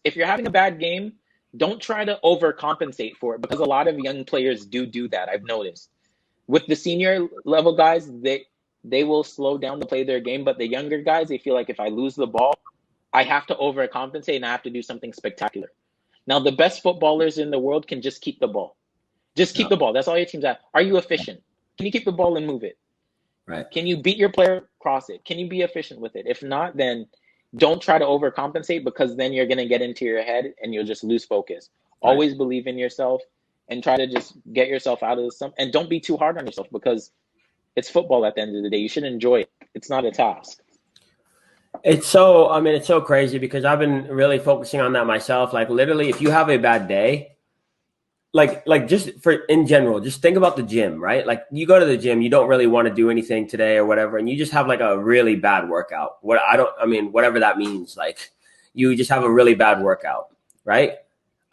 if you're having a bad game, don't try to overcompensate for it because a lot of young players do that. I've noticed. With the senior level guys, they will slow down to play their game, but the younger guys, they feel like if I lose the ball, I have to overcompensate and I have to do something spectacular. Now, the best footballers in the world can just keep the ball. Just keep Yeah. the ball. That's all your team's at. Are you efficient? Can you keep the ball and move it? Right. Can you beat your player, cross it? Can you be efficient with it? If not, then don't try to overcompensate because then you're going to get into your head and you'll just lose focus. Right. Always believe in yourself and try to just get yourself out of some. And don't be too hard on yourself because it's football at the end of the day. You should enjoy it. It's not a task. It's so crazy because I've been really focusing on that myself. Like literally, if you have a bad day, like just for in general, just think about the gym, right? Like you go to the gym, you don't really want to do anything today or whatever, and you just have like a really bad workout. Whatever that means, like you just have a really bad workout, right?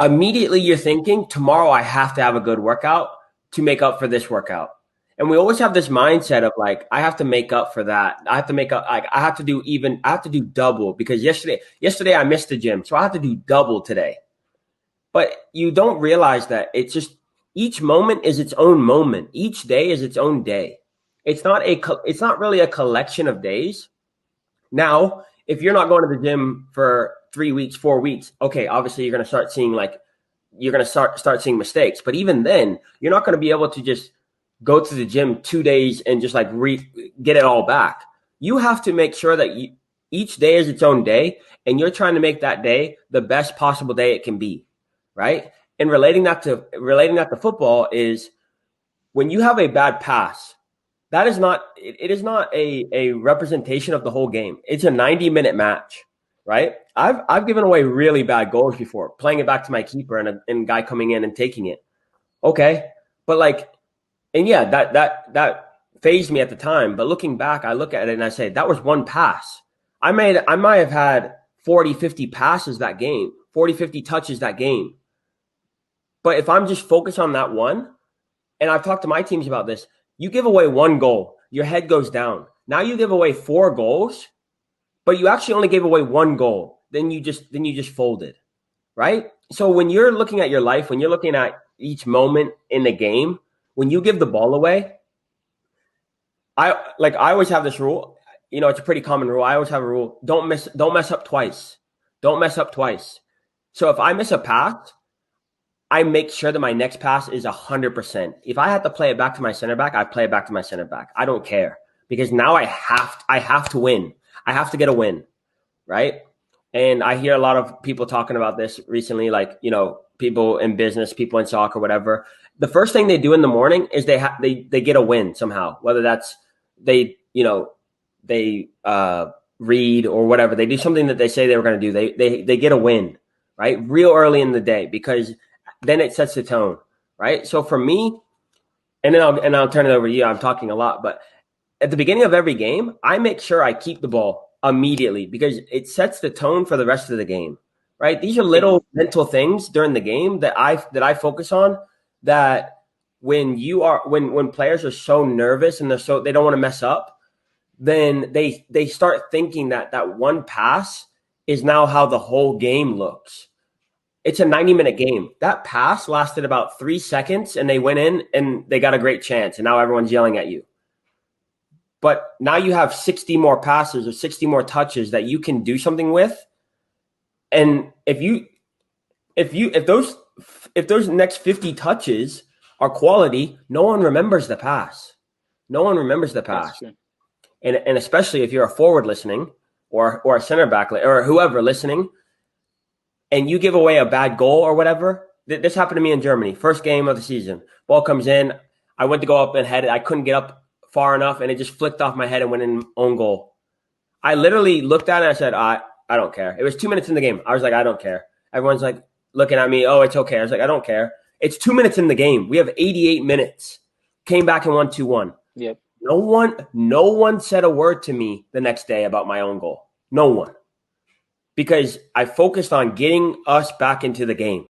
Immediately you're thinking, tomorrow I have to have a good workout to make up for this workout. And we always have this mindset of like, I have to make up for that. I have to make up, like I have to do double because yesterday I missed the gym. So I have to do double today. But you don't realize that it's just each moment is its own moment. Each day is its own day. It's not really a collection of days. Now, if you're not going to the gym for 3 weeks, 4 weeks, okay, obviously you're going to start seeing mistakes. But even then, you're not going to be able to just go to the gym 2 days and just like get it all back. You have to make sure that each day is its own day and you're trying to make that day the best possible day it can be, right? And relating that to football is when you have a bad pass, that is not a representation of the whole game. It's a 90-minute match, right? I've given away really bad goals before, playing it back to my keeper and a guy coming in and taking it. Okay, but like, and yeah, that fazed me at the time. But looking back, I look at it and I say that was one pass. I might have had 40, 50 passes that game, 40, 50 touches that game. But if I'm just focused on that one, and I've talked to my teams about this, you give away one goal, your head goes down. Now you give away 4 goals, but you actually only gave away one goal. Then you just folded, right? So when you're looking at your life, when you're looking at each moment in the game, when you give the ball away, I always have this rule. You know, it's a pretty common rule. I always have a rule: don't mess up twice. Don't mess up twice. So if I miss a pass, I make sure that my next pass is 100%. If I have to play it back to my center back, I play it back to my center back. I don't care because now I have to win. I have to get a win, right? And I hear a lot of people talking about this recently, like, you know, people in business, people in soccer, whatever. The first thing they do in the morning is they get a win somehow, whether that's they read or whatever. They do something that they say they were going to do. They get a win, right? Real early in the day because then it sets the tone, right? So for me, and then I'll turn it over to you. I'm talking a lot, but at the beginning of every game, I make sure I keep the ball immediately because it sets the tone for the rest of the game, right? These are little mental things during the game that I focus on, that when players are so nervous and they don't want to mess up, then they start thinking that one pass is now how the whole game looks. It's a 90-minute game. That pass lasted about 3 seconds and they went in and they got a great chance and now everyone's yelling at you. But now you have 60 more passes or 60 more touches that you can do something with. And if those next 50 touches are quality, no one remembers the pass. No one remembers the pass. And especially if you're a forward listening or a center back or whoever listening, and you give away a bad goal or whatever. This happened to me in Germany. First game of the season. Ball comes in. I went to go up and head it. I couldn't get up far enough, and it just flicked off my head and went in own goal. I literally looked at it and I said, I don't care. It was 2 minutes in the game. I was like, I don't care. Everyone's like looking at me. Oh, it's okay. I was like, I don't care. It's 2 minutes in the game. We have 88 minutes. Came back and won 2-1. Yep. No one said a word to me the next day about my own goal. No one. Because I focused on getting us back into the game.